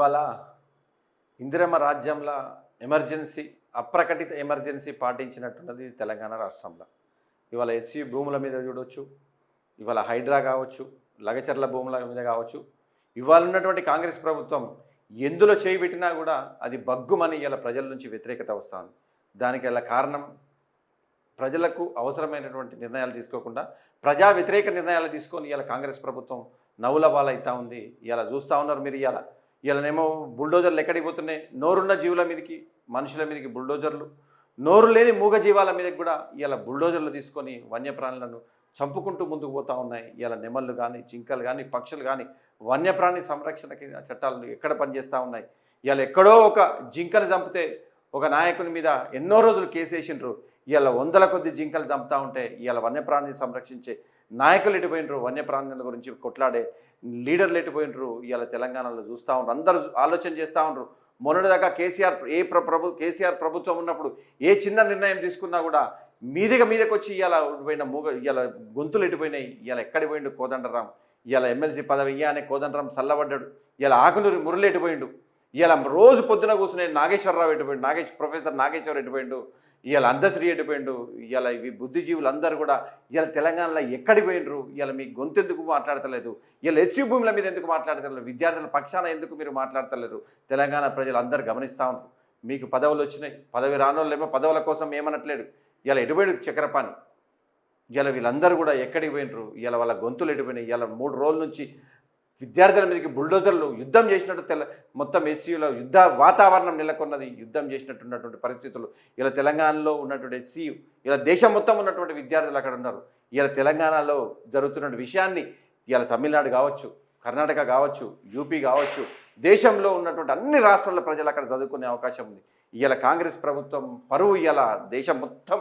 ఇవాళ ఇందిరమ్మ రాజ్యంలో emergency అప్రకటిత emergency పాటించినట్టున్నది Telangana రాష్ట్రంలో. ఇవాళ హెచ్సి భూముల మీద చూడవచ్చు, ఇవాళ హైడ్రా కావచ్చు, లగచర్ల భూముల మీద కావచ్చు, ఇవాళ ఉన్నటువంటి కాంగ్రెస్ ప్రభుత్వం ఎందులో చేయి పెట్టినా కూడా అది బగ్గుమని ఇలా ప్రజల నుంచి వ్యతిరేకత వస్తుంది. దానికి ఇలా కారణం ప్రజలకు అవసరమైనటువంటి నిర్ణయాలు తీసుకోకుండా ప్రజా వ్యతిరేక నిర్ణయాలు తీసుకొని ఇలా కాంగ్రెస్ ప్రభుత్వం నవ్వుల పాలవుతూ ఉంది. ఇలా చూస్తూ ఉన్నారు మీరు. ఇలానేమో బుల్డోజర్లు ఎక్కడికి పోతున్నాయి? నోరున్న జీవుల మీదకి, మనుషుల మీదకి బుల్డోజర్లు, నోరు లేని మూగ జీవాల మీదకి కూడా ఇలా బుల్డోజర్లు తీసుకొని వన్యప్రాణులను చంపుకుంటూ ముందుకు పోతూ ఉన్నాయి. ఇలా నెమళ్ళు కానీ, జింకలు కానీ, పక్షులు కానీ వన్యప్రాణి సంరక్షణకి చట్టాలు ఎక్కడ పనిచేస్తూ ఉన్నాయి. ఇలా ఎక్కడో ఒక జింకలు చంపితే ఒక నాయకుని మీద ఎన్నో రోజులు కేసు వేసిండ్రు. ఇవాళ వందల కొద్ది జింకలు చంపుతూ ఉంటే ఇవాళ వన్యప్రాణిని సంరక్షించే నాయకులు ఎటుపోయినరు, వన్యప్రాణుల గురించి కొట్లాడే లీడర్లు ఎటుపోయినరు. ఇవాళ తెలంగాణలో చూస్తూ ఉండరు, అందరూ ఆలోచన చేస్తూ ఉండరు. మొన్నటిదాకా కేసీఆర్ ప్రభుత్వం ఉన్నప్పుడు ఏ చిన్న నిర్ణయం తీసుకున్నా కూడా మీదకి వచ్చి ఇవాళ పోయిన ఇవాళ గొంతులు ఎటుపోయినాయి. ఇవాళ ఎక్కడికి పోయిండు కోదండరాం? ఇవాళ ఎమ్మెల్సీ పదవి ఇయ్యానే కోదండరాం చల్లబడ్డాడు. ఇవాళ ఆకునూరి మురళి ఎటుపోయిండు? ఇవాళ రోజు పొద్దున కూర్చునే నాగేశ్వరరావు ఎటుపోయిండు, ప్రొఫెసర్ నాగేశ్వర ఎటుపోయిండు? ఇవాళ అందశ్రీ ఎటుపోయిండు? ఇవాళ ఇవి బుద్ధిజీవులు అందరూ కూడా ఇవాళ తెలంగాణలో ఎక్కడికి పోయినరు? ఇవాళ మీ గొంతు ఎందుకు మాట్లాడతలేదు? ఇవాళ హెచ్సి భూముల మీద ఎందుకు మాట్లాడతలేదు? విద్యార్థుల పక్షాన ఎందుకు మీరు మాట్లాడతలేరు? తెలంగాణ ప్రజలు అందరూ గమనిస్తూ ఉంటారు. మీకు పదవులు వచ్చినాయి, పదవి రానోళ్ళేమో పదవుల కోసం ఏమనట్లేడు. ఇవాళ ఎటుపోయాడు చక్రపాణి? ఇవాళ వీళ్ళందరూ కూడా ఎక్కడికి పోయినరు? ఇవాళ వాళ్ళ గొంతులు ఎటుపోయినాయి. ఇవాళ 3 రోజుల నుంచి విద్యార్థుల మీదకి బుల్డోజర్లు యుద్ధం చేసినట్టు మొత్తం హెచ్సియులో యుద్ధ వాతావరణం నెలకొన్నది. యుద్ధం చేసినట్టున్నటువంటి పరిస్థితులు ఇలా తెలంగాణలో ఉన్నటువంటి హెచ్సియు, ఇలా దేశం మొత్తం ఉన్నటువంటి విద్యార్థులు అక్కడ ఉన్నారు. ఇలా తెలంగాణలో జరుగుతున్న విషయాన్ని ఇలా తమిళనాడు కావచ్చు, కర్ణాటక కావచ్చు, యూపీ కావచ్చు, దేశంలో ఉన్నటువంటి అన్ని రాష్ట్రాల ప్రజలు అక్కడ చదువుకునే అవకాశం ఉంది. ఇవాళ కాంగ్రెస్ ప్రభుత్వం పరువు ఇలా దేశం మొత్తం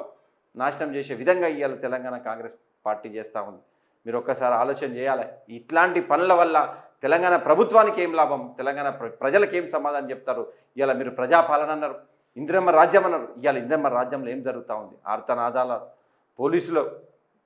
నాశనం చేసే విధంగా ఇవాళ తెలంగాణ కాంగ్రెస్ పార్టీ చేస్తూ ఉంది. మీరు ఒక్కసారి ఆలోచన చేయాలి. ఇట్లాంటి పనుల వల్ల తెలంగాణ ప్రభుత్వానికి ఏం లాభం? తెలంగాణ ప్రజలకు ఏం సమాధానం చెప్తారు? ఇలా మీరు ప్రజాపాలన అన్నారు, ఇందిరమ్మ రాజ్యం అన్నారు. ఇవాళ ఇందిరమ్మ రాజ్యంలో ఏం జరుగుతూ ఉంది? ఆర్తనాదాల పోలీసులు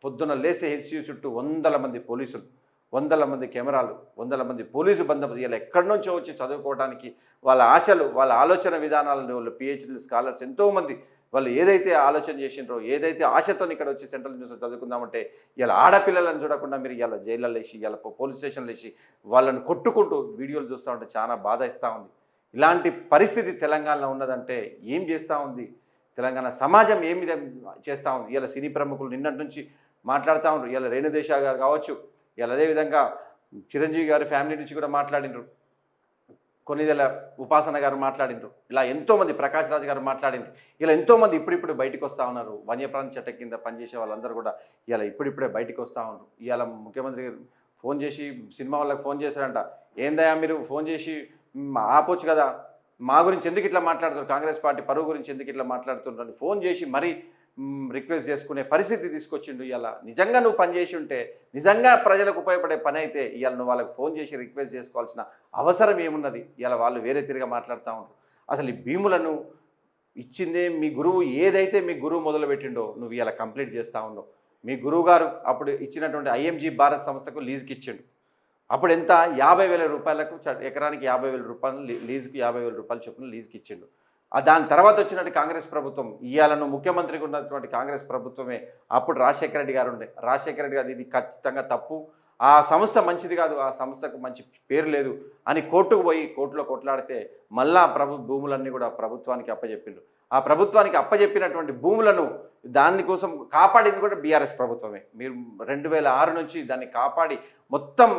పొద్దున లేసే హెచ్సియు చుట్టూ 100 మంది పోలీసులు, 100 మంది కెమెరాలు, 100 మంది పోలీసు బందోబస్తు. ఇలా ఎక్కడి నుంచో వచ్చి చదువుకోవడానికి వాళ్ళ ఆశలు, వాళ్ళ ఆలోచన విధానాలను, వాళ్ళ పిహెచ్డీ స్కాలర్స్ ఎంతోమంది వాళ్ళు ఏదైతే ఆలోచన చేసిండ్రో, ఏదైతే ఆశతో ఇక్కడ వచ్చి సెంట్రల్ యూనివర్సిటీ చదువుకుందామంటే ఇలా ఆడపిల్లలను చూడకుండా మీరు ఇలా జైళ్ళలో వేసి, ఇలా పోలీస్ స్టేషన్లో వేసి వాళ్ళని కొట్టుకుంటూ వీడియోలు చూస్తూ ఉంటే చాలా బాధ ఇస్తూ ఉంది. ఇలాంటి పరిస్థితి తెలంగాణలో ఉన్నదంటే ఏం చేస్తూ ఉంది తెలంగాణ సమాజం? ఏమి చేస్తూ ఉంది? ఇలా సినీ ప్రముఖులు నిన్నటి నుంచి మాట్లాడుతూ ఉన్నారు. ఇలా రేణుదేశా గారు కావచ్చు, ఇలా అదేవిధంగా చిరంజీవి గారి ఫ్యామిలీ నుంచి కూడా మాట్లాడినారు, కొన్నిదెల ఉపాసన గారు మాట్లాడినారు, ఇలా ఎంతోమంది ప్రకాష్ రాజ్ గారు మాట్లాడినారు. ఇలా ఎంతోమంది ఇప్పుడిప్పుడు బయటకు వస్తూ ఉన్నారు. వన్యప్రాణి చట్టం కింద పనిచేసే వాళ్ళందరూ కూడా ఇలా ఇప్పుడిప్పుడే బయటకు వస్తూ ఉన్నారు. ఇవాళ ముఖ్యమంత్రి గారు ఫోన్ చేసి సినిమా వాళ్ళకి ఫోన్ చేశారంట. ఏందయ్యా మీరు ఫోన్ చేసి ఆపొచ్చు కదా, మా గురించి ఎందుకు ఇట్లా మాట్లాడుతున్నారు, కాంగ్రెస్ పార్టీ పరువు గురించి ఎందుకు ఇట్లా మాట్లాడుతున్నారు? ఫోన్ చేసి మరీ రిక్వెస్ట్ చేసుకునే పరిస్థితి తీసుకొచ్చిండు. ఇలా నిజంగా నువ్వు పని చేసి ఉంటే, నిజంగా ప్రజలకు ఉపయోగపడే పని అయితే ఇవాళ నువ్వు వాళ్ళకి ఫోన్ చేసి రిక్వెస్ట్ చేసుకోవాల్సిన అవసరం ఏమున్నది? ఇలా వాళ్ళు వేరే తిరిగా మాట్లాడుతూ ఉంటారు. అసలు ఈ భీములను ఇచ్చిందే మీ గురువు, ఏదైతే మీ గురువు మొదలుపెట్టిండో నువ్వు ఇలా కంప్లీట్ చేస్తూ ఉన్నావు. మీ గురువు గారు అప్పుడు ఇచ్చినటువంటి ఐఎంజీ భారత్ సంస్థకు లీజుకి ఇచ్చిండు. అప్పుడు ఎంత? 50,000 రూపాయలకు, ఎకరానికి 50,000 రూపాయలు లీజుకు, 50,000 రూపాయలు చొప్పున లీజుకి ఇచ్చిండు. దాని తర్వాత వచ్చినట్టు కాంగ్రెస్ ప్రభుత్వం, ఇవాళను ముఖ్యమంత్రిగా ఉన్నటువంటి కాంగ్రెస్ ప్రభుత్వమే అప్పుడు రాజశేఖర రెడ్డి గారు ఉండే. రాజశేఖర రెడ్డి గారు ఇది ఖచ్చితంగా తప్పు, ఆ సంస్థ మంచిది కాదు, ఆ సంస్థకు మంచి పేరు లేదు అని కోర్టుకు పోయి కోర్టులో కొట్లాడితే మళ్ళా భూములన్నీ కూడా ప్రభుత్వానికి అప్పచెప్పిండ్రు. ఆ ప్రభుత్వానికి అప్పచెప్పినటువంటి భూములను దానికోసం కాపాడింది కూడా బీఆర్ఎస్ ప్రభుత్వమే. మీరు 2006 నుంచి దాన్ని కాపాడి మొత్తం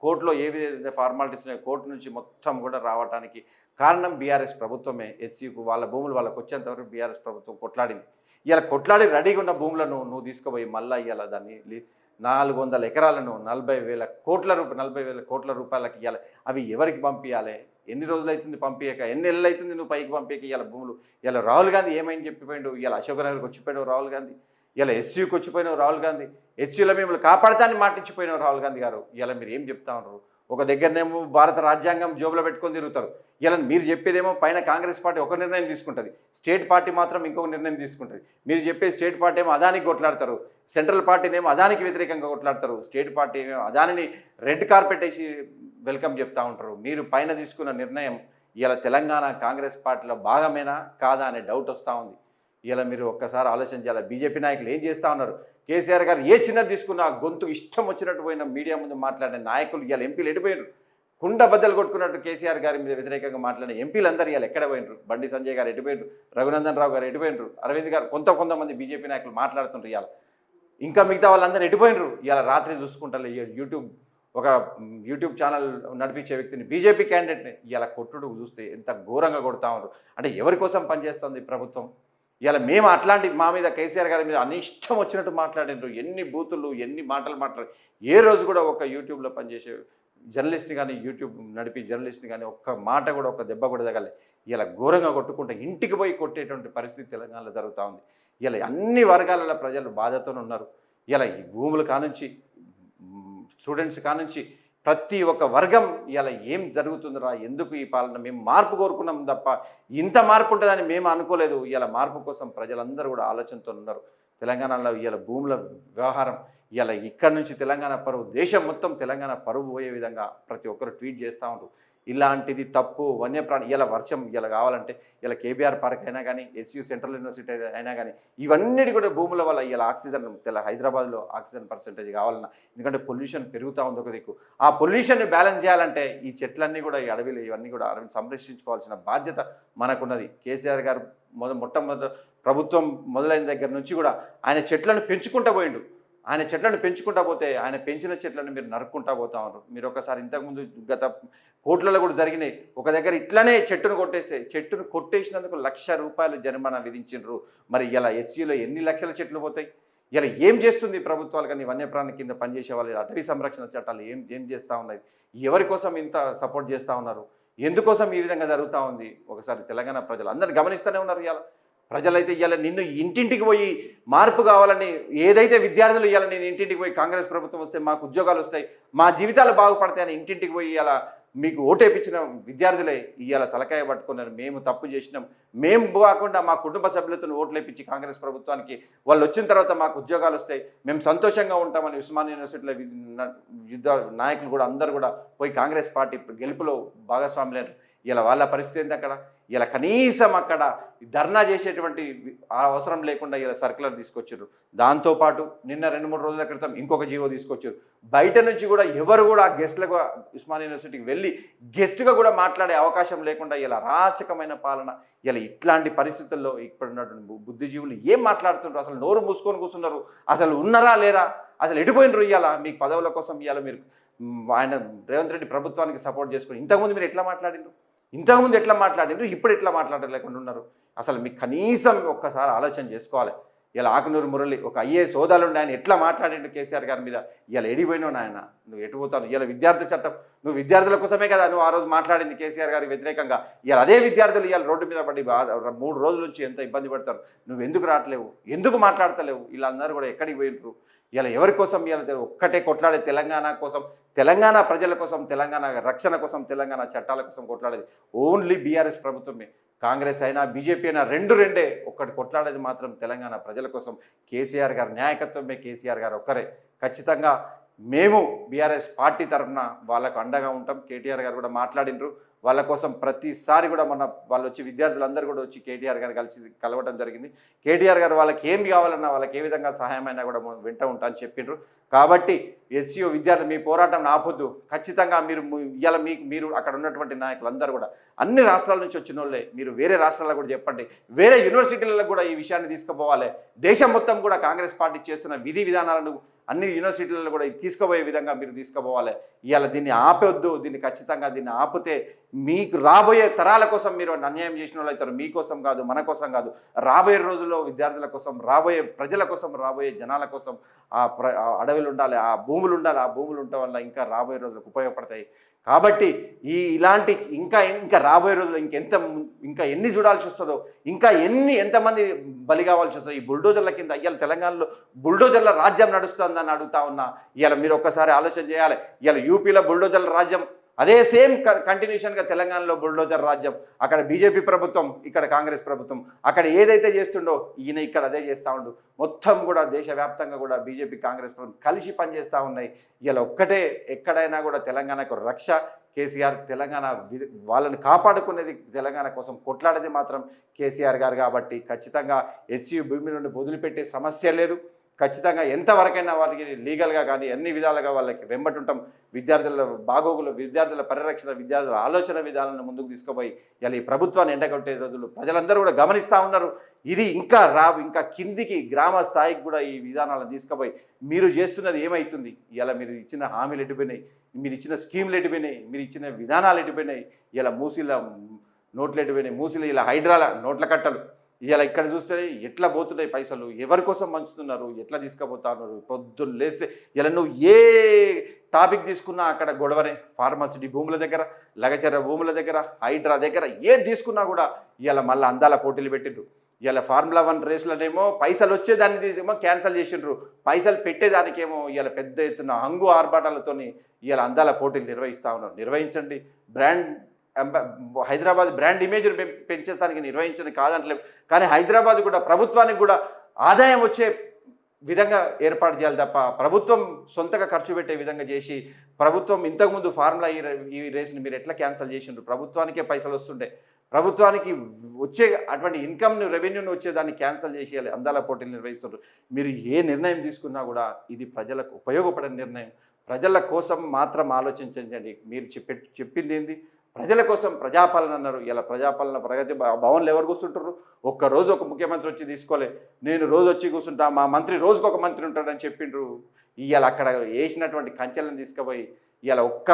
కోర్టులో ఏ విధంగా ఫార్మాలిటీస్ ఉన్నాయో కోర్టు నుంచి మొత్తం కూడా రావడానికి కారణం బీఆర్ఎస్ ప్రభుత్వమే. హెచ్సికు వాళ్ళ భూములు వాళ్ళకు వచ్చేంతవరకు బీఆర్ఎస్ ప్రభుత్వం కొట్లాడింది. ఇలా కొట్లాడి రెడీగా ఉన్న భూములను నువ్వు తీసుకుపోయి మళ్ళీ ఇవాళ దాన్ని 400 ఎకరాలను 40,000 కోట్ల రూపాయలకి ఇవ్వాలి. అవి ఎవరికి పంపించాలి? ఎన్ని రోజులు అవుతుంది పంపించక? ఎన్ని నెలలు అవుతుంది నువ్వు పైకి పంపించక? ఇవాళ భూములు ఇలా రాహుల్ గాంధీ ఏమైంది చెప్పిపోయాడు? ఇలా అశోక్ నగర్కి వచ్చిపోయాడు రాహుల్ గాంధీ, ఇలా హెచ్సియుకి వచ్చిపోయినావు రాహుల్ గాంధీ, హెచ్సియులో మిమ్మల్ని కాపాడతాన్ని మాటించిపోయినావు రాహుల్ గాంధీ గారు. ఇలా మీరు ఏం చెప్తా ఉన్నారు? ఒక దగ్గరనేమో భారత రాజ్యాంగం జోబులో పెట్టుకొని తిరుగుతారు. ఇలా మీరు చెప్పేదేమో పైన కాంగ్రెస్ పార్టీ ఒక నిర్ణయం తీసుకుంటుంది, స్టేట్ పార్టీ మాత్రం ఇంకొక నిర్ణయం తీసుకుంటుంది. మీరు చెప్పే స్టేట్ పార్టీ ఏమో అదానికి కొట్లాడతారు, సెంట్రల్ పార్టీనేమో అదానికి వ్యతిరేకంగా కొట్లాడతారు. స్టేట్ పార్టీ ఏమో అదానిని రెడ్ కార్పెట్ వేసి వెల్కమ్ చెప్తా ఉంటారు. మీరు పైన తీసుకున్న నిర్ణయం ఇలా తెలంగాణ కాంగ్రెస్ పార్టీలో భాగమేనా కాదా అనే డౌట్ వస్తూ ఉంది. ఇలా మీరు ఒక్కసారి ఆలోచన చేయాలి. బీజేపీ నాయకులు ఏం చేస్తూ ఉన్నారు? కేసీఆర్ గారు ఏ చిన్నది తీసుకున్నా గొంతు ఇష్టం వచ్చినట్టు పోయిన మీడియా ముందు మాట్లాడిన నాయకులు ఇలా ఎంపీలు ఎడిపోయారు. కుండ బద్దలు కొట్టుకున్నట్టు కేసీఆర్ గారి మీద వ్యతిరేకంగా మాట్లాడిన ఎంపీలందరూ ఇవాళ ఎక్కడ పోయినరు? బండి సంజయ్ గారు ఎడిపోయినరు, రఘునందన్ రావు గారు ఎడిపోయినరు, అరవింద్ గారు కొంతమంది బీజేపీ నాయకులు మాట్లాడుతుంటారు. ఇవాళ ఇంకా మిగతా వాళ్ళందరూ ఎడిపోయినరు. ఇవాళ రాత్రి చూసుకుంటారు యూట్యూబ్ ఛానల్ నడిపించే వ్యక్తిని, బీజేపీ క్యాండిడేట్ని ఇలా కొట్టుడు చూస్తే ఎంత ఘోరంగా కొడతా ఉన్నారు. అంటే ఎవరి కోసం పనిచేస్తుంది ప్రభుత్వం? ఇలా మేము అట్లాంటి మా మీద కేసీఆర్ గారి మీద అనిష్టం వచ్చినట్టు మాట్లాడినారు. ఎన్ని బూతులు ఎన్ని మాటలు మాట్లాడారు. ఏ రోజు కూడా ఒక యూట్యూబ్లో పనిచేసే జర్నలిస్ట్ని కానీ, యూట్యూబ్ నడిపి జర్నలిస్ట్ని కానీ ఒక్క మాట కూడా ఒక్క దెబ్బ కూడా తగలే. ఇలా ఘోరంగా కొట్టుకుంటే ఇంటికి పోయి కొట్టేటువంటి పరిస్థితి తెలంగాణలో జరుగుతూ ఉంది. ఇలా అన్ని వర్గాల ప్రజలు బాధతో ఉన్నారు. ఇలా ఈ భూములు కానుంచి స్టూడెంట్స్ కానుంచి ప్రతి ఒక్క వర్గం ఇలా ఏం జరుగుతుందిరా, ఎందుకు ఈ పాలన, మేము మార్పు కోరుకున్నాం తప్ప ఇంత మార్పు ఉంటుందని మేము అనుకోలేదు. ఇలా మార్పు కోసం ప్రజలందరూ కూడా ఆలోచనతో ఉన్నారు. తెలంగాణలో ఇలా భూముల వ్యవహారం ఇలా ఇక్కడ నుంచి తెలంగాణ పరువు, దేశం మొత్తం తెలంగాణ పరువు పోయే విధంగా ప్రతి ఒక్కరు ట్వీట్ చేస్తూ ఉంటారు. ఇలాంటిది తప్పు. వన్యప్రాణి ఇలా వర్షం ఇలా కావాలంటే ఇలా కేబీఆర్ పార్క్ అయినా కానీ, ఎస్యూ సెంట్రల్ యూనివర్సిటీ అయినా కానీ ఇవన్నిటి కూడా భూముల వల్ల ఇలా ఆక్సిజన్ హైదరాబాద్లో ఆక్సిజన్ పర్సెంటేజ్ కావాలన్నా, ఎందుకంటే పొల్యూషన్ పెరుగుతూ ఉంది ఒక దిక్కు. ఆ పొల్యూషన్ని బ్యాలెన్స్ చేయాలంటే ఈ చెట్లన్నీ కూడా, ఈ అడవిలు ఇవన్నీ కూడా సంరక్షించుకోవాల్సిన బాధ్యత మనకున్నది. కేసీఆర్ గారు మొట్టమొదటి ప్రభుత్వం మొదలైన దగ్గర నుంచి కూడా ఆయన చెట్లను పెంచుకుంటూ పోయిండు. ఆయన చెట్లను పెంచుకుంటా పోతే ఆయన పెంచిన చెట్లను మీరు నరుక్కుంటా పోతా ఉన్నారు. మీరు ఒకసారి ఇంతకుముందు గత కోట్లలో కూడా జరిగినాయి. ఒక దగ్గర ఇట్లనే చెట్టును కొట్టేసినందుకు ₹1,00,000 జరిమానా విధించారు. మరి ఇలా హెచ్సిలో ఎన్ని లక్షల చెట్లు పోతాయి? ఇలా ఏం చేస్తుంది ప్రభుత్వాలు? కానీ వన్యప్రాణి కింద పనిచేసే వాళ్ళు అటవీ సంరక్షణ చట్టాలు ఏం చేస్తూ ఉన్నాయి? ఎవరి కోసం ఇంత సపోర్ట్ చేస్తూ ఉన్నారు? ఎందుకోసం ఈ విధంగా జరుగుతూ ఉంది? ఒకసారి తెలంగాణ ప్రజలు అందరూ గమనిస్తూనే ఉన్నారు. ఇలా ప్రజలైతే ఇవాళ నిన్ను ఇంటింటికి పోయి మార్పు కావాలని, ఏదైతే విద్యార్థులు ఇవాళ నేను ఇంటింటికి పోయి కాంగ్రెస్ ప్రభుత్వం వస్తే మాకు ఉద్యోగాలు వస్తాయి, మా జీవితాలు బాగుపడతాయని ఇంటింటికి పోయి ఇలా మీకు ఓటేపించిన విద్యార్థులే ఇవాళ తలకాయ పట్టుకున్నారు. మేము తప్పు చేసినాం, మేము కాకుండా మా కుటుంబ సభ్యులతో ఓట్లేపించి కాంగ్రెస్ ప్రభుత్వానికి వాళ్ళు వచ్చిన తర్వాత మాకు ఉద్యోగాలు వస్తాయి, మేము సంతోషంగా ఉంటామని ఉస్మానియా యూనివర్సిటీలో యుద్ధ నాయకులు కూడా అందరూ కూడా పోయి కాంగ్రెస్ పార్టీ గెలుపులో భాగస్వాములైనారు. ఇలా వాళ్ళ పరిస్థితి ఏంటి? అక్కడ ఇలా కనీసం అక్కడ ధర్నా చేసేటువంటి అవసరం లేకుండా ఇలా సర్క్యులర్ తీసుకొచ్చారు. దాంతోపాటు నిన్న 2-3 రోజుల క్రితం ఇంకొక జీవో తీసుకొచ్చారు. బయట నుంచి కూడా ఎవరు కూడా గెస్ట్లుగా ఉస్మానియా యూనివర్సిటీకి వెళ్ళి గెస్ట్గా కూడా మాట్లాడే అవకాశం లేకుండా ఇలా అరాచకమైన పాలన. ఇలా ఇట్లాంటి పరిస్థితుల్లో ఇప్పుడున్నటువంటి బుద్ధిజీవులు ఏం మాట్లాడుతుంటారు? అసలు నోరు మూసుకొని కూర్చున్నారు. అసలు ఉన్నారా లేరా? అసలు ఎడిపోయినరు? ఇవాళ మీకు పదవుల కోసం ఇవాళ మీరు ఆయన రేవంత్ రెడ్డి ప్రభుత్వానికి సపోర్ట్ చేసుకుని ఇంతకుముందు మీరు ఎట్లా మాట్లాడిండ్రు? ఇప్పుడు ఎట్లా మాట్లాడలేకుండా ఉన్నారు? అసలు మీకు కనీసం ఒక్కసారి ఆలోచన చేసుకోవాలి. ఇలా ఆకునూరు మురళి ఒక ఐఏఎస్ హోదాలు ఉండి ఆయన ఎట్లా మాట్లాడిండు కేసీఆర్ గారి మీద? ఇలా ఎడిపోయినావు నాయన, నువ్వు ఎటుపోతాను? ఇలా విద్యార్థి చట్టం, నువ్వు విద్యార్థుల కోసమే కదా నువ్వు ఆ రోజు మాట్లాడింది కేసీఆర్ గారికి వ్యతిరేకంగా. ఇలా అదే విద్యార్థులు ఇవాళ రోడ్డు మీద పడి 3 రోజుల నుంచి ఎంత ఇబ్బంది పడతారు. నువ్వు ఎందుకు రావట్లేవు? ఎందుకు మాట్లాడతలేవు? ఇలా అందరూ కూడా ఎక్కడికి పోయినరు? ఇలా ఎవరి కోసం? ఇలా ఒక్కటే కొట్లాడే తెలంగాణ కోసం, తెలంగాణ ప్రజల కోసం, తెలంగాణ రక్షణ కోసం, తెలంగాణ చట్టాల కోసం కొట్లాడేది ఓన్లీ బీఆర్ఎస్ ప్రభుత్వమే. కాంగ్రెస్ అయినా బీజేపీ అయినా రెండే. ఒక్కటి కొట్లాడేది మాత్రం తెలంగాణ ప్రజల కోసం. కేసీఆర్ గారి నాయకత్వమే, కేసీఆర్ గారు ఒక్కరే. ఖచ్చితంగా మేము బీఆర్ఎస్ పార్టీ తరఫున వాళ్ళకు అండగా ఉంటాం. కేటీఆర్ గారు కూడా మాట్లాడినరు. వాళ్ళ కోసం ప్రతిసారి కూడా వాళ్ళు వచ్చి విద్యార్థులందరూ కూడా వచ్చి కేటీఆర్ గారు కలవడం జరిగింది. కేటీఆర్ గారు వాళ్ళకి ఏం కావాలన్నా, వాళ్ళకి ఏ విధంగా సహాయమైనా కూడా వెంట ఉంటా అని చెప్పిండ్రు. కాబట్టి హెచ్సియు విద్యార్థులు మీ పోరాటం ఆపొద్దు. ఖచ్చితంగా మీరు అక్కడ ఉన్నటువంటి నాయకులందరూ కూడా అన్ని రాష్ట్రాల నుంచి వచ్చిన వాళ్ళే. మీరు వేరే రాష్ట్రాలకు కూడా చెప్పండి, వేరే యూనివర్సిటీలకు కూడా ఈ విషయాన్ని తీసుకుపోవాలి. దేశం మొత్తం కూడా కాంగ్రెస్ పార్టీ చేస్తున్న విధి విధానాలను అన్ని యూనివర్సిటీలలో కూడా తీసుకుపోయే విధంగా మీరు తీసుకుపోవాలి. ఇవాళ దీన్ని ఆపొద్దు. ఖచ్చితంగా దీన్ని ఆపితే మీకు రాబోయే తరాల కోసం మీరు అన్యాయం చేసిన వాళ్ళు అవుతారు. మీకోసం కాదు, మన కోసం కాదు. రాబోయే రోజుల్లో విద్యార్థుల కోసం, రాబోయే ప్రజల కోసం, రాబోయే జనాల కోసం ఆ అడవులు ఉండాలి, ఆ భూములు ఉండాలి. ఆ భూములు ఉండటం వల్ల ఇంకా రాబోయే రోజులకు ఉపయోగపడతాయి. కాబట్టి ఇలాంటి ఇంకా రాబోయే రోజుల్లో ఇంకా ఎన్ని చూడాల్సి వస్తుందో, ఇంకా ఎంతమంది బలి కావాల్సి వస్తుందో ఈ బుల్డోజర్ల కింద. ఇవాళ తెలంగాణలో బుల్డోజర్ల రాజ్యం నడుస్తుందని అడుగుతా ఉన్నా. ఇవాళ మీరు ఒక్కసారి ఆలోచన చేయాలి. ఇవాళ యూపీలో బుల్డోజర్ల రాజ్యం, అదే సేమ్ కంటిన్యూషన్గా తెలంగాణలో బుల్డోజర్ రాజ్యం, అక్కడ బీజేపీ ప్రభుత్వం, ఇక్కడ కాంగ్రెస్ ప్రభుత్వం, అక్కడ ఏదైతే చేస్తుండో ఈయన ఇక్కడ అదే చేస్తూ ఉండు. మొత్తం కూడా దేశవ్యాప్తంగా కూడా బీజేపీ కాంగ్రెస్ ప్రభుత్వం కలిసి పనిచేస్తూ ఉన్నాయి. ఇలా ఒక్కటే ఎక్కడైనా కూడా తెలంగాణకు రక్ష కేసీఆర్. తెలంగాణ వాళ్ళని కాపాడుకునేది తెలంగాణ కోసం కొట్లాడేది మాత్రం కేసీఆర్ గారు. కాబట్టి ఖచ్చితంగా హెచ్సియు భూమి నుండి వదిలిపెట్టే సమస్య లేదు. ఖచ్చితంగా ఎంతవరకైనా వాళ్ళకి లీగల్గా కానీ అన్ని విధాలుగా వాళ్ళకి వెంబటుంటాం. విద్యార్థుల బాగోగులు, విద్యార్థుల పరిరక్షణ, విద్యార్థుల ఆలోచన విధానాలను ముందుకు తీసుకుపోయి ఇలా ఈ ప్రభుత్వాన్ని ఎండగొట్టే రోజులు ప్రజలందరూ కూడా గమనిస్తూ ఉన్నారు. ఇది ఇంకా కిందికి గ్రామ స్థాయికి కూడా ఈ విధానాలను తీసుకుపోయి మీరు చేస్తున్నది ఏమవుతుంది? ఇలా మీరు ఇచ్చిన హామీలు ఎటుపోయినాయి, మీరు ఇచ్చిన స్కీమ్లు ఎటుపోయినాయి, మీరు ఇచ్చిన విధానాలు ఎటుపోయినాయి, ఇలా మూసీల నోట్లు ఎటుపోయినాయి, మూసీలు ఇలా హైడ్రాల నోట్ల కట్టలు ఇలా ఇక్కడ చూస్తే ఎట్లా పోతున్నాయి పైసలు, ఎవరి కోసం పంచుతున్నారు, ఎట్లా తీసుకుపోతున్నారు. పొద్దున్న లేస్తే ఇలా నువ్వు ఏ టాపిక్ తీసుకున్నా అక్కడ గొడవనే. ఫార్మాసిటీ భూముల దగ్గర, లగచర్ర భూముల దగ్గర, హైడ్రా దగ్గర ఏది తీసుకున్నా కూడా ఇలా మళ్ళీ అందాల పోటీలు పెట్టిండ్రు. ఇలా ఫార్ములా 1 రేసులనేమో పైసలు వచ్చేదాన్ని తీసేమో క్యాన్సల్ చేసిండ్రు, పైసలు పెట్టేదానికేమో ఇలా పెద్ద ఎత్తున హంగు ఆర్భాటాలతోని ఇలా అందాల పోటీలు నిర్వహిస్తూ ఉన్నారు. నిర్వహించండి. హైదరాబాద్ బ్రాండ్ ఇమేజ్ పెంచడానికి నిర్వహించని కాదంటలేము, కానీ హైదరాబాద్ కూడా ప్రభుత్వానికి కూడా ఆదాయం వచ్చే విధంగా ఏర్పాటు చేయాలి తప్ప ప్రభుత్వం సొంతగా ఖర్చు పెట్టే విధంగా చేసి, ప్రభుత్వం ఇంతకుముందు ఫార్ములా ఈ రేస్ని మీరు ఎట్లా క్యాన్సిల్ చేసిండ్రు? ప్రభుత్వానికే పైసలు వస్తుండే, ప్రభుత్వానికి వచ్చే అటువంటి ఇన్కమ్ను రెవెన్యూను వచ్చేదాన్ని క్యాన్సిల్ చేసేయాలి, అందాల పోటీలు నిర్వహిస్తున్నారు. మీరు ఏ నిర్ణయం తీసుకున్నా కూడా ఇది ప్రజలకు ఉపయోగపడే నిర్ణయం. ప్రజల కోసం మాత్రం ఆలోచించండి. మీరు చెప్పింది ఏంది? ప్రజల కోసం ప్రజాపాలన అన్నారు. ఇలా ప్రజాపాలన ప్రగతి భవన్లు ఎవరు కూర్చుంటారు? ఒక్కరోజు ఒక ముఖ్యమంత్రి వచ్చి తీసుకోలే, నేను రోజు వచ్చి కూర్చుంటా, మా మంత్రి రోజుకు ఒక మంత్రి ఉంటాడని చెప్పిండ్రు. ఇవాళ అక్కడ వేసినటువంటి కంచెలను తీసుకుపోయి ఇవాళ ఒక్క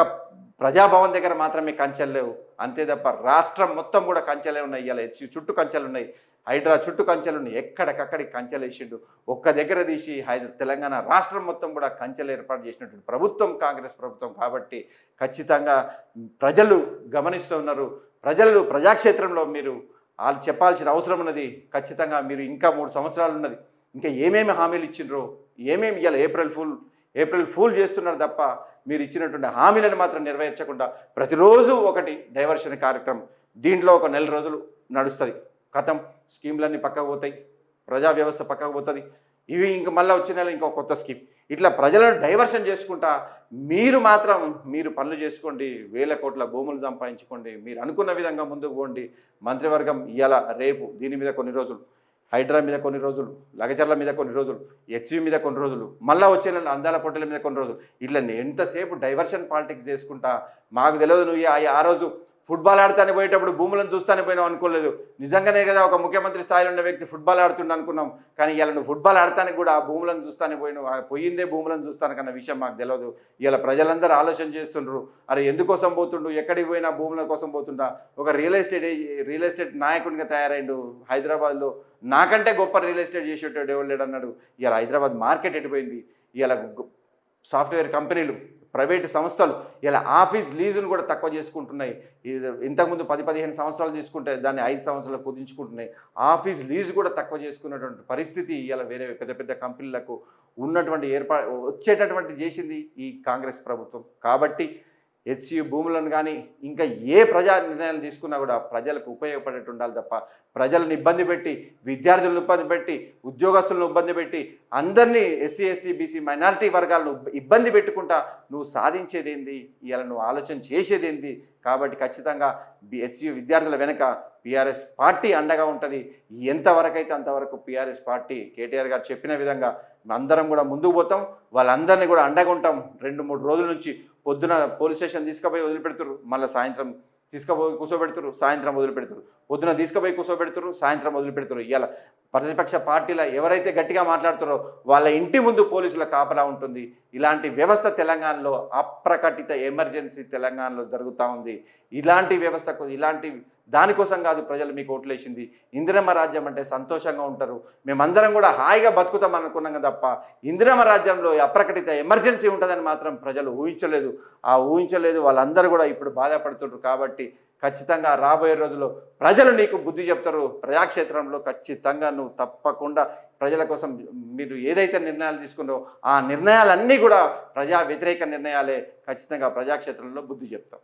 ప్రజాభవన్ దగ్గర మాత్రమే కంచెలు లేవు, అంతే తప్ప రాష్ట్రం మొత్తం కూడా కంచెలే ఉన్నాయి. ఇవాళ చుట్టూ కంచెలు ఉన్నాయి, హైడ్రా చుట్టూ కంచెలు ఉన్నాయి, ఎక్కడికక్కడికి కంచెలు వేసిండు. ఒక్క దగ్గర తీసి తెలంగాణ రాష్ట్రం మొత్తం కూడా కంచెలు ఏర్పాటు చేసినటువంటి ప్రభుత్వం కాంగ్రెస్ ప్రభుత్వం. కాబట్టి ఖచ్చితంగా ప్రజలు గమనిస్తూ ఉన్నారు. ప్రజలు ప్రజాక్షేత్రంలో మీరు వాళ్ళు చెప్పాల్సిన అవసరం ఉన్నది. ఖచ్చితంగా మీరు ఇంకా 3 సంవత్సరాలు ఉన్నది, ఇంకా ఏమేమి హామీలు ఇచ్చిండ్రో, ఏమేమి ఇవాళ ఏప్రిల్ ఫూల్ చేస్తున్నారు తప్ప మీరు ఇచ్చినటువంటి హామీలను మాత్రం నెరవేర్చకుండా ప్రతిరోజు ఒకటి డైవర్షన్ కార్యక్రమం. దీంట్లో ఒక 4 రోజులు నడుస్తుంది, కథం స్కీమ్లన్నీ పక్కకు పోతాయి, ప్రజా వ్యవస్థ పక్కకు పోతుంది. ఇవి ఇంక మళ్ళీ వచ్చే నెల ఇంకో కొత్త స్కీమ్. ఇట్లా ప్రజలను డైవర్షన్ చేసుకుంటా మీరు మాత్రం మీరు పనులు చేసుకోండి, 1000 కోట్ల భూములు సంపాదించుకోండి, మీరు అనుకున్న విధంగా ముందుకు పోండి. మంత్రివర్గం ఇవాళ రేపు దీని మీద కొన్ని రోజులు, హైడ్రా మీద కొన్ని రోజులు, లగచర్ల మీద కొన్ని రోజులు, హెచ్సియు మీద కొన్ని రోజులు, మళ్ళీ వచ్చే నెల అందాల పొట్టెల మీద కొన్ని రోజులు, ఇట్లా ఎంతసేపు డైవర్షన్ పాలిటిక్స్ చేసుకుంటా. మాకు తెలియదు నువ్వు ఆ రోజు ఫుట్బాల్ ఆడతానే పోయేటప్పుడు భూములను చూస్తానే పోయినావు అనుకోలేదు. నిజంగానే కదా ఒక ముఖ్యమంత్రి స్థాయిలో ఉన్న వ్యక్తి ఫుట్బాల్ ఆడుతుండ అనుకున్నాం, కానీ ఇలా నువ్వు ఫుట్బాల్ ఆడతానికి కూడా ఆ భూములను చూస్తానే పోయినావు. పోయిందే భూములను చూస్తానికన్న విషయం మాకు తెలియదు. ఇలా ప్రజలందరూ ఆలోచన చేస్తుండ్రు, అరే ఎందుకోసం పోతుండు, ఎక్కడికి పోయినా భూముల కోసం పోతుంటా. ఒక రియల్ ఎస్టేట్ నాయకునిగా తయారైండు హైదరాబాద్లో. నాకంటే గొప్ప రియల్ ఎస్టేట్ చేసేటోడు ఎవరు లేడు అన్నాడు. ఇలా హైదరాబాద్ మార్కెట్ ఎటుపోయింది. ఇలా సాఫ్ట్వేర్ కంపెనీలు, ప్రైవేటు సంస్థలు ఇలా ఆఫీస్ లీజును కూడా తక్కువ చేసుకుంటున్నాయి. ఇంతకుముందు 10-15 సంవత్సరాలు తీసుకుంటే దాన్ని 5 సంవత్సరాలు కుదించుకుంటున్నాయి. ఆఫీస్ లీజు కూడా తక్కువ చేసుకున్నటువంటి పరిస్థితి ఇలా వేరే పెద్ద కంపెనీలకు ఉన్నటువంటి వచ్చేటటువంటి చేసింది ఈ కాంగ్రెస్ ప్రభుత్వం. కాబట్టి హెచ్సియు భూములను కానీ ఇంకా ఏ ప్రజా నిర్ణయాలు తీసుకున్నా కూడా ప్రజలకు ఉపయోగపడేట్టు ఉండాలి తప్ప ప్రజలను ఇబ్బంది పెట్టి, విద్యార్థులను ఇబ్బంది పెట్టి, ఉద్యోగస్తులను ఇబ్బంది పెట్టి, అందరినీ ఎస్సీ ఎస్టీ బీసీ మైనారిటీ వర్గాలను ఇబ్బంది పెట్టుకుంటా నువ్వు సాధించేదేంది? ఇలా నువ్వు ఆలోచన చేసేదేంది? కాబట్టి ఖచ్చితంగా హెచ్సియు విద్యార్థుల వెనక పిఆర్ఎస్ పార్టీ అండగా ఉంటుంది. ఎంతవరకైతే అంతవరకు పిఆర్ఎస్ పార్టీ కేటీఆర్ గారు చెప్పిన విధంగా అందరం కూడా ముందుకు పోతాం. వాళ్ళందరినీ కూడా అండగా ఉంటాం. 2-3 రోజుల నుంచి పొద్దున పోలీస్ స్టేషన్ తీసుకుపోయి వదిలిపెడుతురు, మళ్ళీ సాయంత్రం తీసుకుపోయి కూర్చోబెడుతురు, సాయంత్రం వదిలిపెడుతురు, పొద్దున తీసుకుపోయి కూర్చోబెడుతురు, సాయంత్రం వదిలిపెడుతురు. ఇలా ప్రతిపక్ష పార్టీల ఎవరైతే గట్టిగా మాట్లాడుతారో వాళ్ళ ఇంటి ముందు పోలీసుల కాపలా ఉంటుంది. ఇలాంటి వ్యవస్థ తెలంగాణలో అప్రకటిత ఎమర్జెన్సీ తెలంగాణలో జరుగుతూ ఉంది. ఇలాంటి వ్యవస్థకు దానికోసం కాదు ప్రజలు మీకు ఓట్లేసింది. ఇందిరమ్మ రాజ్యం అంటే సంతోషంగా ఉంటారు, మేమందరం కూడా హాయిగా బతుకుతాం అనుకున్నాం తప్ప ఇందిరమ్మ రాజ్యంలో అప్రకటిత ఎమర్జెన్సీ ఉంటుందని మాత్రం ప్రజలు ఊహించలేదు. వాళ్ళందరూ కూడా ఇప్పుడు బాధపడుతుంటారు. కాబట్టి ఖచ్చితంగా రాబోయే రోజుల్లో ప్రజలు నీకు బుద్ధి చెప్తారు. ప్రజాక్షేత్రంలో ఖచ్చితంగా నువ్వు తప్పకుండా ప్రజల కోసం మీరు ఏదైతే నిర్ణయాలు తీసుకున్నారో ఆ నిర్ణయాలన్నీ కూడా ప్రజా వ్యతిరేక నిర్ణయాలే. ఖచ్చితంగా ప్రజాక్షేత్రంలో బుద్ధి చెప్తాం.